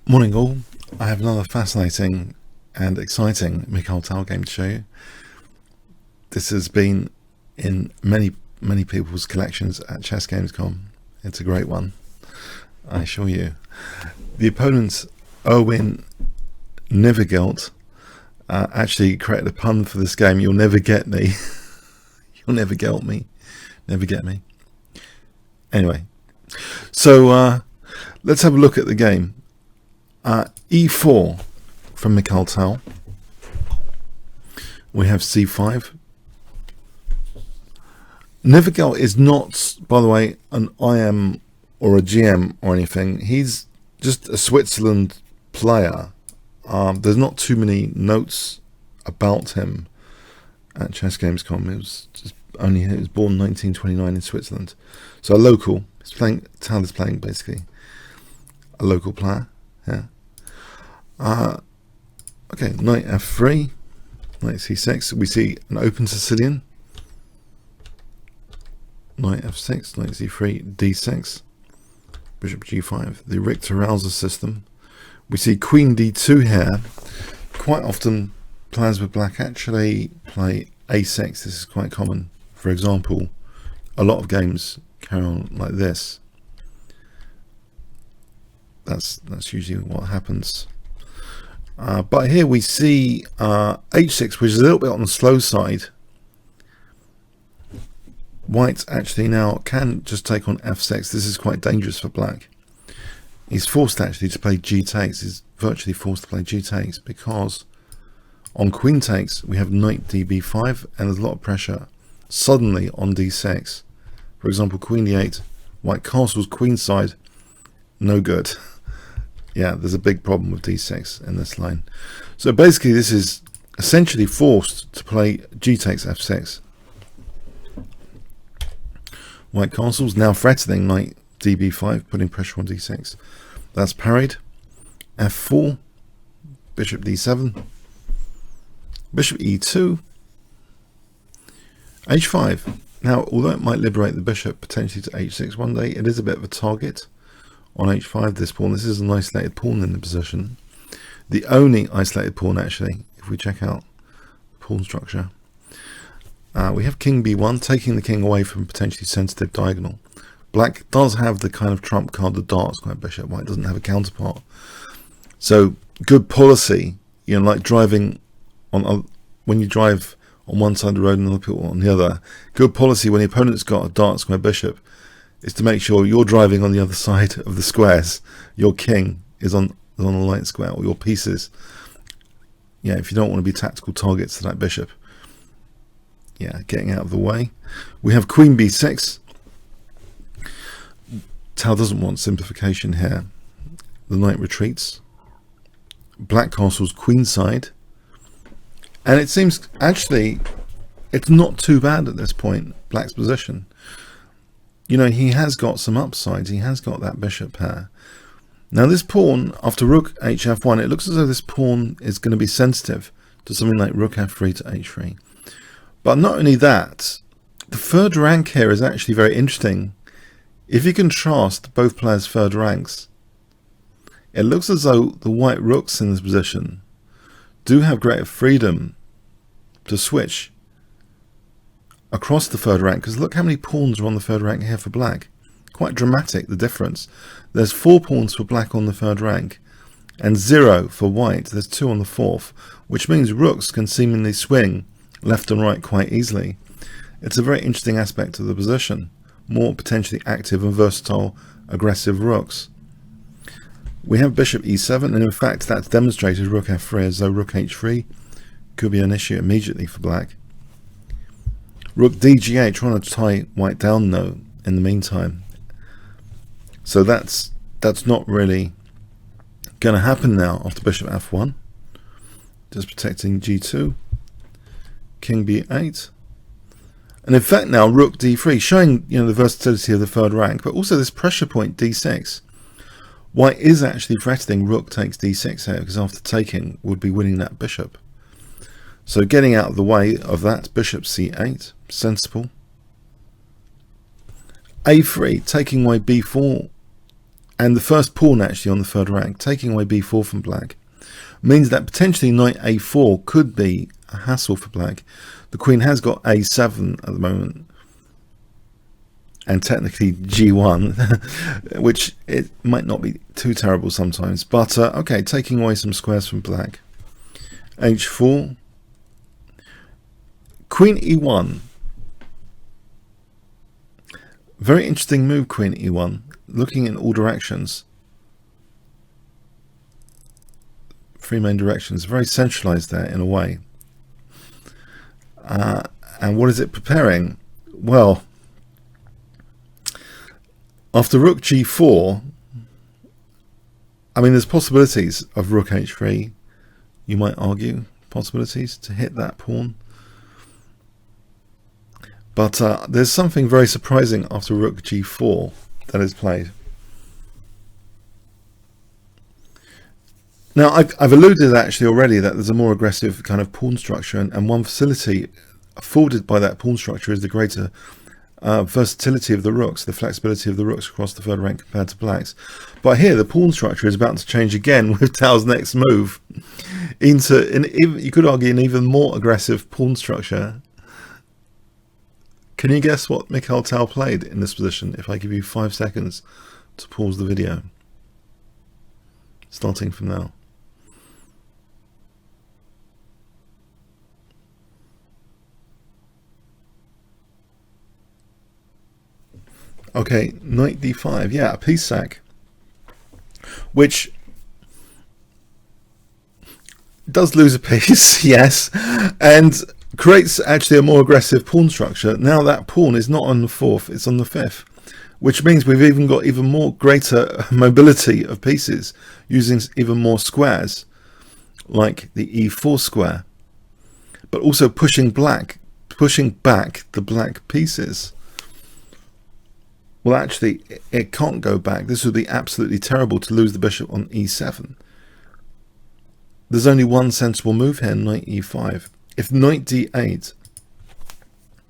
Morning all, I have another fascinating and exciting Mikhail Tal game to show you. This has been in many people's collections at chessgames.com. It's a great one, I assure you. The opponent, Erwin Nievergelt, actually created a pun for this game. You'll never get me. You'll never get me. Never get me. Anyway, so let's have a look at the game. E4 from Mikhail Tal. We have C5. Nievergelt is not, by the way, an IM or a GM or anything. He's just a Switzerland player. There's not too many notes about him at chessgames.com. He was born in 1929 in Switzerland, so a local. He's playing. Tal is playing basically a local player. Yeah. Okay, knight f3, knight c6. We see an open Sicilian. Knight f6, knight c3, d6, bishop g5. The Richter-Rauser system. We see queen d2 here. Quite often, players with black actually play a6. This is quite common. For example, a lot of games carry on like this. That's usually what happens. But here we see h6, which is a little bit on the slow side. White actually now can just take on f6. This is quite dangerous for black. He's forced actually to play g takes. He's virtually forced to play g takes because on queen takes we have knight db5 and there's a lot of pressure suddenly on d6. For example, queen d8, white castles queenside, no good. Yeah, there's a big problem with d6 in this line. So basically this is essentially forced to play g takes f6. White castles now threatening knight db5, putting pressure on d6. That's parried. f4, bishop d7, bishop e2, h5. Now, although it might liberate the bishop potentially to h6 one day, it is a bit of a target on h5, this pawn. This is an isolated pawn in the position. The only isolated pawn, actually, if we check out the pawn structure. We have king b1, taking the king away from potentially sensitive diagonal. Black does have the kind of trump card, the dark square bishop. White doesn't have a counterpart. So, good policy, you know, like driving on, when you drive on one side of the road and other people on the other. Good policy when the opponent's got a dark square bishop is to make sure you're driving on the other side of the squares. Your king is on a light square, or your pieces. Yeah, if you don't want to be tactical targets to that bishop. Yeah, getting out of the way. We have queen b6. Tal doesn't want simplification here. The knight retreats. Black castles queenside. And it seems actually it's not too bad at this point, black's position. You know, he has got some upsides. He has got that bishop pair. Now this pawn, after rook hf1, it looks as though this pawn is going to be sensitive to something like rook f3 to h3. But not only that, the third rank here is actually very interesting. If you contrast both players' third ranks, it looks as though the white rooks in this position do have greater freedom to switch across the third rank, because look how many pawns are on the third rank here for black. Quite dramatic, the difference. There's 4 pawns for black on the third rank and 0 for white. There's 2 on the fourth, which means rooks can seemingly swing left and right quite easily. It's a very interesting aspect of the position. More potentially active and versatile aggressive rooks. We have bishop e7, and in fact that's demonstrated rook f3, as though rook h3 could be an issue immediately for black. Rook dg8, trying to tie white down though in the meantime. So that's not really going to happen now after bishop f1. Just protecting g2. King b8. And in fact now rook d3, showing, you know, the versatility of the third rank, but also this pressure point d6. White is actually threatening rook takes d6 here, because after taking would be winning that bishop. So getting out of the way of that, bishop c8, sensible. a3, taking away b4 and the first pawn actually on the third rank, taking away b4 from black, means that potentially knight a4 could be a hassle for black. The queen has got a7 at the moment, and technically g1, which it might not be too terrible sometimes. But okay, taking away some squares from black. h4, queen e1. Very interesting move, queen e1, looking in all directions. Three main directions, very centralized there in a way. And what is it preparing? Well, after rook g4, I mean, there's possibilities of rook h3, you might argue, possibilities to hit that pawn. But there's something very surprising after rook g4 that is played. Now, I've alluded actually already that there's a more aggressive kind of pawn structure, and one facility afforded by that pawn structure is the greater versatility of the rooks, the flexibility of the rooks across the third rank compared to black's. But here, the pawn structure is about to change again with Tal's next move into, you could argue, an even more aggressive pawn structure. Can you guess what Mikhail Tal played in this position if I give you 5 seconds to pause the video? Starting from now. Okay, knight d5, yeah, a piece sack, which does lose a piece, yes, and creates actually a more aggressive pawn structure. Now that pawn is not on the 4th, it's on the 5th, which means we've even got even more greater mobility of pieces, using even more squares, like the e4 square, but also pushing back the black pieces. Well, actually, it can't go back. This would be absolutely terrible to lose the bishop on e7. There's only one sensible move here, knight e5. If knight d8,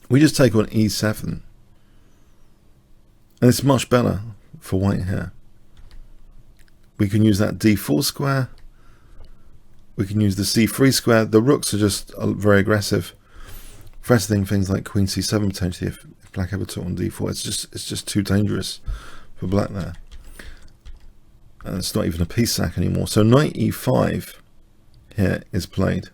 we just take on e7. And it's much better for white here. We can use that d4 square. We can use the c3 square. The rooks are just very aggressive, threatening things like queen c7 potentially if black ever took on d4. It's just too dangerous for black there. And it's not even a piece sack anymore. So knight e5 here is played.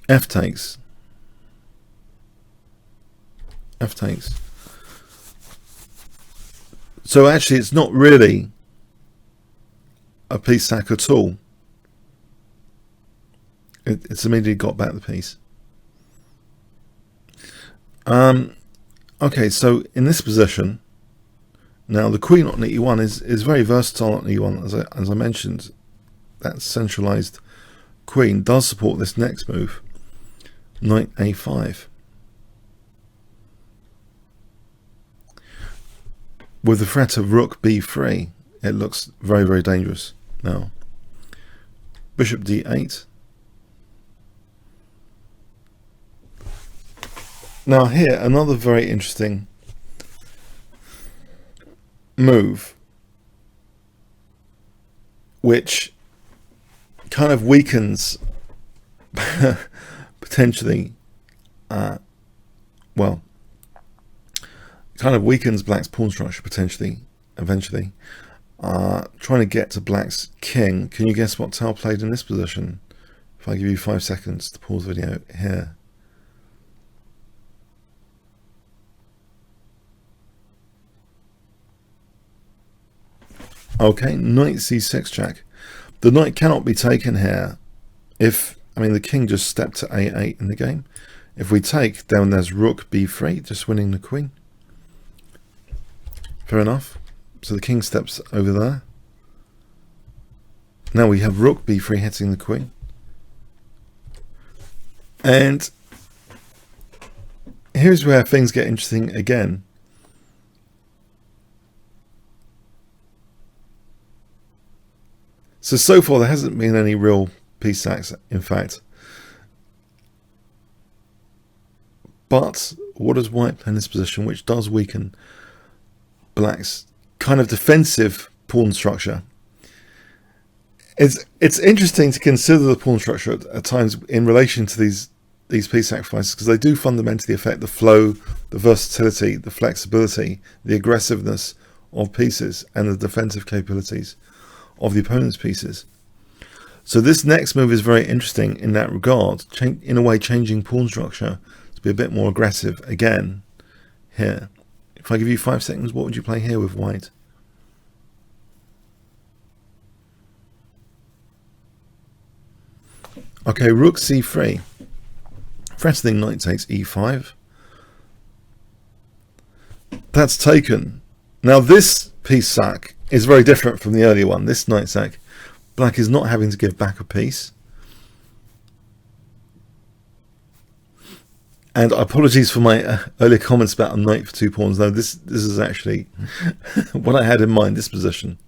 F takes. F takes. So actually it's not really a piece sack at all. It's immediately got back the piece. Okay, so in this position, now the queen on e1 is very versatile on e1, as I mentioned. That centralized queen does support this next move, knight a5. With the threat of rook b3, it looks very, very dangerous now. Bishop d8. Now here, another very interesting move, which kind of weakens, potentially, well, kind of weakens black's pawn structure potentially, eventually. Trying to get to black's king. Can you guess what Tal played in this position? If I give you 5 seconds to pause the video here. Okay, knight c6 check. The knight cannot be taken here if, I mean, the king just stepped to a8 in the game. If we take, then there's rook b3, just winning the queen. Fair enough. So the king steps over there. Now we have rook b3 hitting the queen. And here's where things get interesting again. So far there hasn't been any real piece sacks, in fact. But what does white play in this position, which does weaken black's kind of defensive pawn structure? It's interesting to consider the pawn structure at times in relation to these piece sacrifices, because they do fundamentally affect the flow, the versatility, the flexibility, the aggressiveness of pieces, and the defensive capabilities of the opponent's pieces. So this next move is very interesting in that regard, in a way changing pawn structure to be a bit more aggressive again here. If I give you 5 seconds, what would you play here with white? Okay, rook c3. Threatening knight takes e5. That's taken. Now this piece sack is very different from the earlier one. This knight sack, black is not having to give back a piece. And apologies for my earlier comments about a knight for 2 pawns. No, this is actually what I had in mind, this position.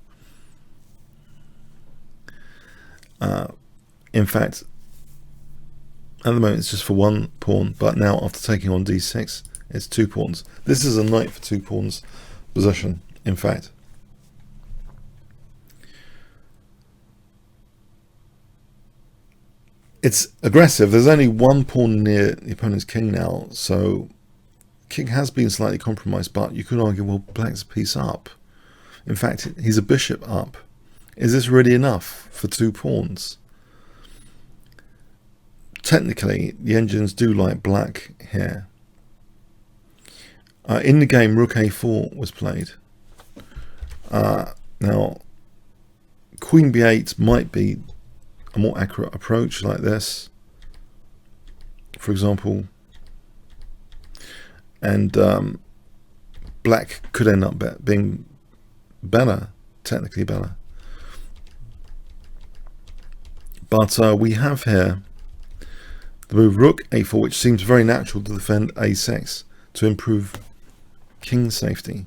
In fact, at the moment it's just for 1 pawn, but now after taking on d6, it's 2 pawns. This is a knight for 2 pawns position, in fact. It's aggressive. There's only 1 pawn near the opponent's king now, so king has been slightly compromised, but you could argue, well, black's a piece up. In fact, he's a bishop up. Is this really enough for 2 pawns? Technically, the engines do like black here. In the game, rook a4 was played. Now, queen b8 might be a more accurate approach, like this, for example. And black could end up being better, technically better. But we have here the move rook a4, which seems very natural to defend a6 to improve king safety.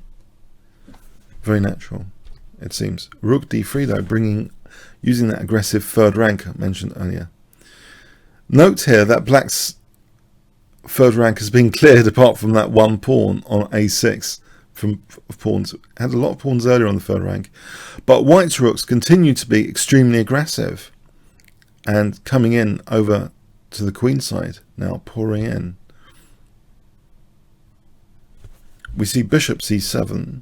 Very natural, it seems. Rook d3 though, using that aggressive third rank I mentioned earlier. Note here that black's third rank has been cleared apart from that 1 pawn on a6 from pawns. Had a lot of pawns earlier on the third rank, but white's rooks continue to be extremely aggressive and coming in over to the queen side now, pouring in. We see bishop c7.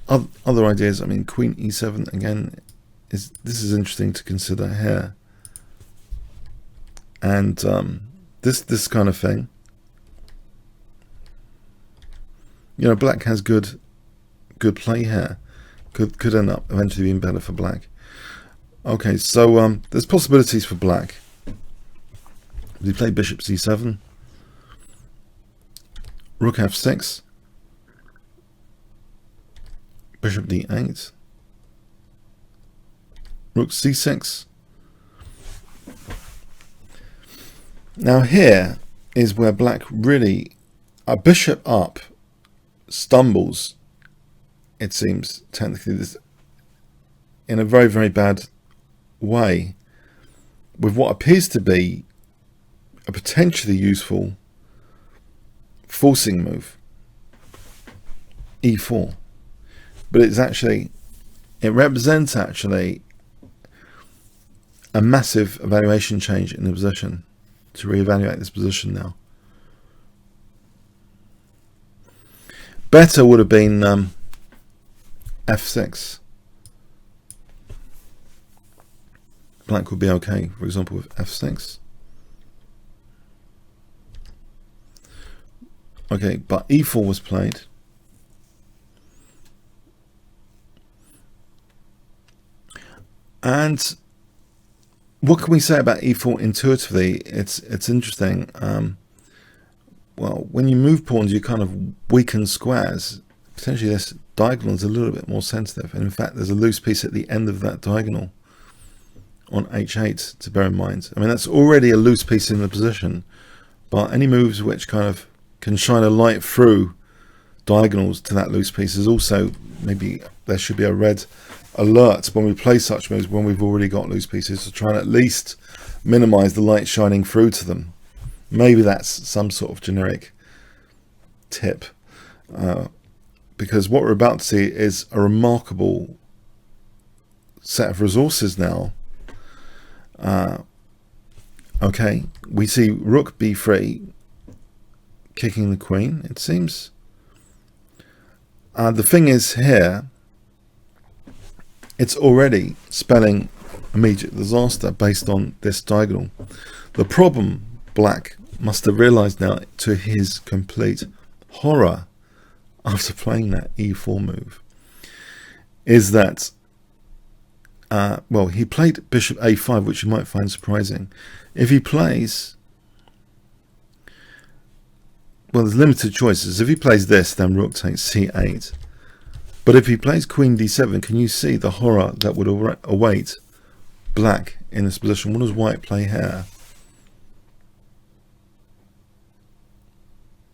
Other ideas, I mean, queen e7 again, this is interesting to consider here. And this kind of thing. You know, black has good play here. Could end up eventually being better for black. Okay, so there's possibilities for black. We play bishop c7, rook f6, bishop d8, rook c6. Now here is where black really, a bishop up stumbles, it seems, technically, this in a very, very bad way, with what appears to be a potentially useful forcing move, e4. But it represents actually a massive evaluation change in the position, to reevaluate this position now. Better would have been f6. Black would be okay, for example, with f6. Okay, but e4 was played. And what can we say about e4 intuitively? It's interesting. Well, when you move pawns, you kind of weaken squares. Potentially this diagonal is a little bit more sensitive. And in fact, there's a loose piece at the end of that diagonal on h8 to bear in mind. I mean, that's already a loose piece in the position, but any moves which kind of can shine a light through diagonals to that loose piece is also, maybe there should be a red alert when we play such moves when we've already got loose pieces, to try and at least minimize the light shining through to them. Maybe that's some sort of generic tip, because what we're about to see is a remarkable set of resources now. Okay, we see rook b3 kicking the queen, it seems. The thing is here, it's already spelling immediate disaster based on this diagonal. The problem Black must have realized now, to his complete horror after playing that e4 move, is that well, he played bishop a5, which you might find surprising. If he plays, well, there's limited choices. If he plays this, then rook takes c8. But if he plays queen d7, can you see the horror that would await Black in this position? What does White play here?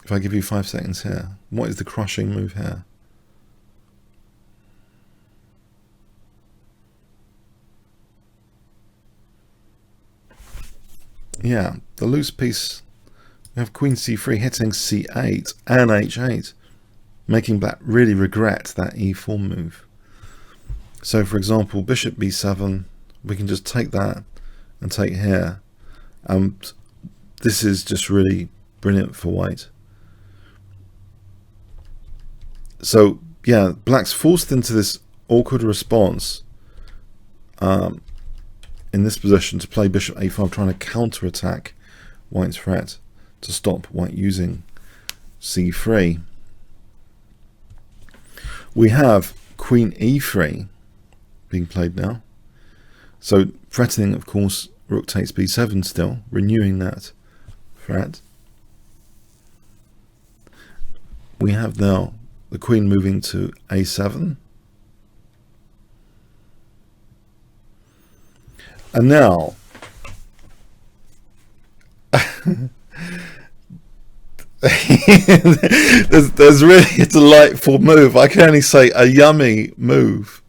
If I give you 5 seconds here, what is the crushing move here? Yeah, the loose piece, we have queen c3 hitting c8 and h8, making Black really regret that e4 move. So for example, bishop b7, we can just take that and take here. This is just really brilliant for White. So yeah, Black's forced into this awkward response in this position to play bishop a5, trying to counter-attack White's threat to stop White using c3. We have queen e3 being played now. So threatening, of course, rook takes b7 still, renewing that threat. We have now the queen moving to a7. And now, there's really a delightful move. I can only say a yummy move.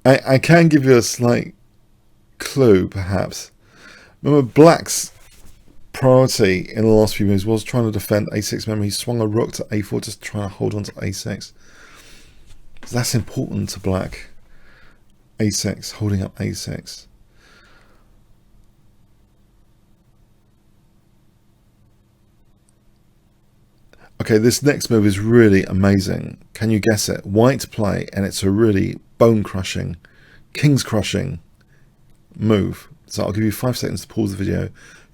I can give you a slight clue, perhaps. Remember, Black's priority in the last few moves was trying to defend a6. Remember, he swung a rook to a4, just trying to hold on to a6. So that's important to Black. a6, holding up a6. Okay, this next move is really amazing. Can you guess it? White play, and it's a really bone-crushing, kings-crushing move. So I'll give you 5 seconds to pause the video.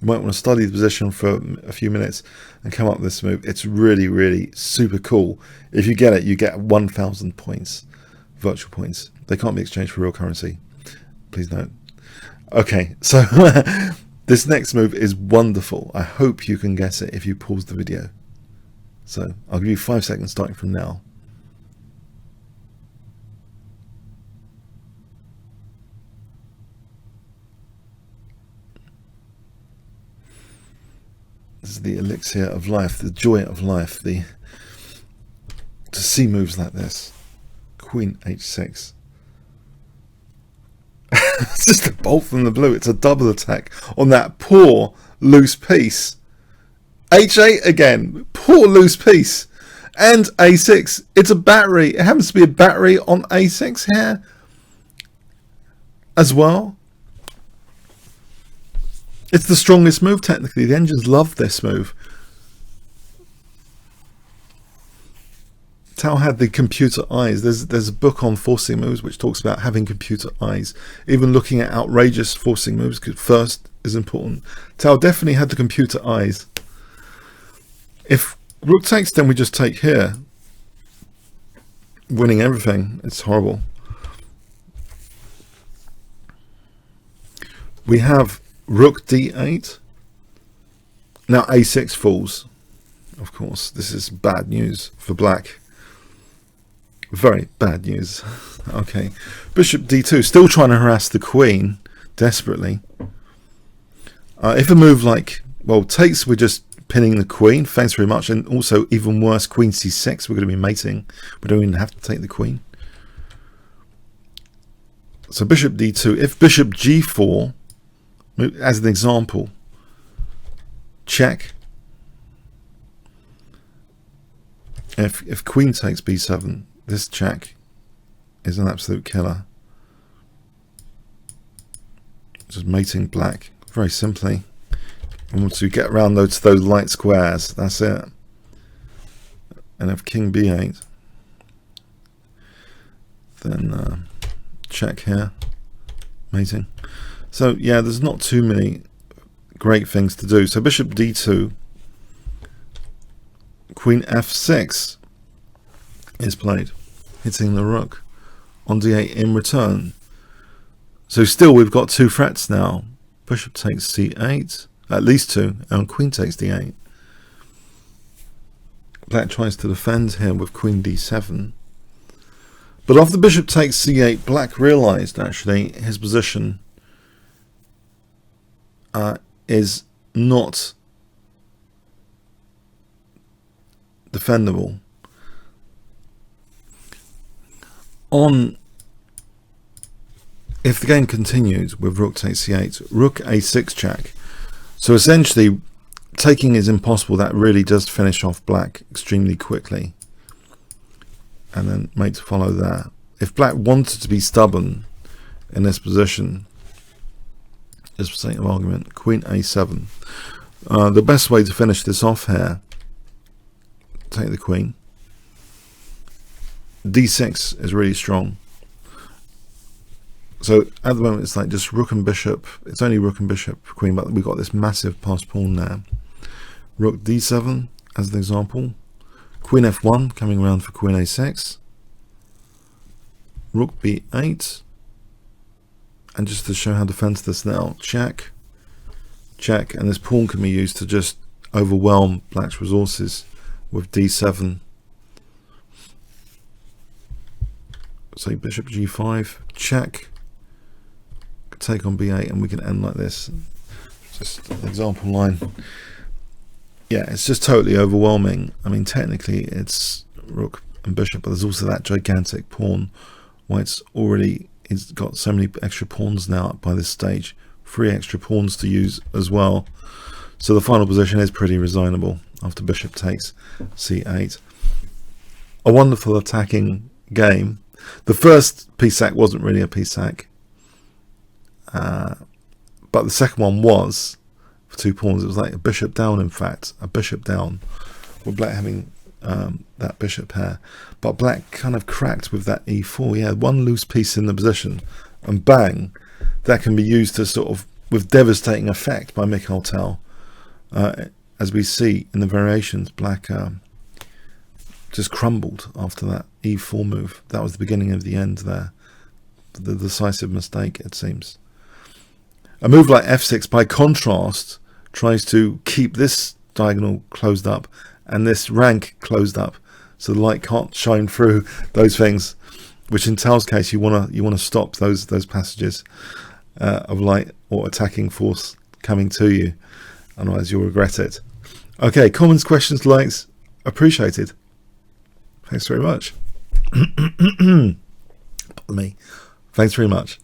You might want to study the position for a few minutes and come up with this move. It's really, really super cool. If you get it, you get 1,000 points, virtual points. They can't be exchanged for real currency. Please note. Okay, so this next move is wonderful. I hope you can guess it if you pause the video. So I'll give you 5 seconds starting from now. This is the elixir of life, the joy of life, to see moves like this. Queen h6. It's just a bolt from the blue. It's a double attack on that poor loose piece. h8 again, poor loose piece. And a6, it's a battery. It happens to be a battery on a6 here as well. It's the strongest move technically. The engines love this move. Tal had the computer eyes. There's a book on forcing moves which talks about having computer eyes. Even looking at outrageous forcing moves first is important. Tal definitely had the computer eyes. If rook takes, then we just take here, winning everything. It's horrible. We have rook d8. Now a6 falls. Of course, this is bad news for Black. Very bad news. Okay, bishop d2, still trying to harass the queen desperately. If a move like, well, takes, we're just pinning the queen. Thanks very much. And also, even worse, queen c6. We're going to be mating. We don't even have to take the queen. So bishop d2. If bishop g4, as an example, check. If queen takes b7, this check is an absolute killer. Just mating black very simply. And once you get around those light squares, that's it. And if king b8, then check here, mating. So yeah, there's not too many great things to do. So bishop d2, queen f6 is played, hitting the rook on d8 in return. So still we've got 2 threats now. Bishop takes c8, at least 2, and queen takes d8. Black tries to defend here with queen d7. But after bishop takes c8, black realized actually his position is not defendable. If the game continues with rook takes c8, rook a6 check. So essentially, taking is impossible. That really does finish off black extremely quickly. And then mate to follow that. If black wanted to be stubborn in this position, just for sake of argument, queen a7. The best way to finish this off here, take the queen. d6 is really strong. So at the moment it's like just rook and bishop. It's only rook and bishop for queen, but we've got this massive passed pawn there. Rook d7 as an example. Queen f1 coming around for queen a6. Rook b8. And just to show how defenseless now, check, check, and this pawn can be used to just overwhelm black's resources with d7. So bishop g5, check, take on b8, and we can end like this. Just an example line. Yeah, it's just totally overwhelming. I mean, technically it's rook and bishop, but there's also that gigantic pawn. White's already got so many extra pawns now by this stage. 3 extra pawns to use as well. So the final position is pretty resignable after bishop takes c8. A wonderful attacking game. The first piece sack wasn't really a piece sack, but the second one was for 2 pawns. It was like a bishop down, in fact, a bishop down, with black having that bishop pair. But black kind of cracked with that e4. Yeah, one loose piece in the position, and bang, that can be used to sort of with devastating effect by Mikhail Tal. As we see in the variations, black just crumbled after that e4 move. That was the beginning of the end there. The decisive mistake, it seems. A move like f6, by contrast, tries to keep this diagonal closed up and this rank closed up, so the light can't shine through those things. Which in Tal's case, you wanna stop those passages of light or attacking force coming to you, otherwise you'll regret it. Okay, comments, questions, likes, appreciated. Thanks very much. Pardon me. Thanks very much.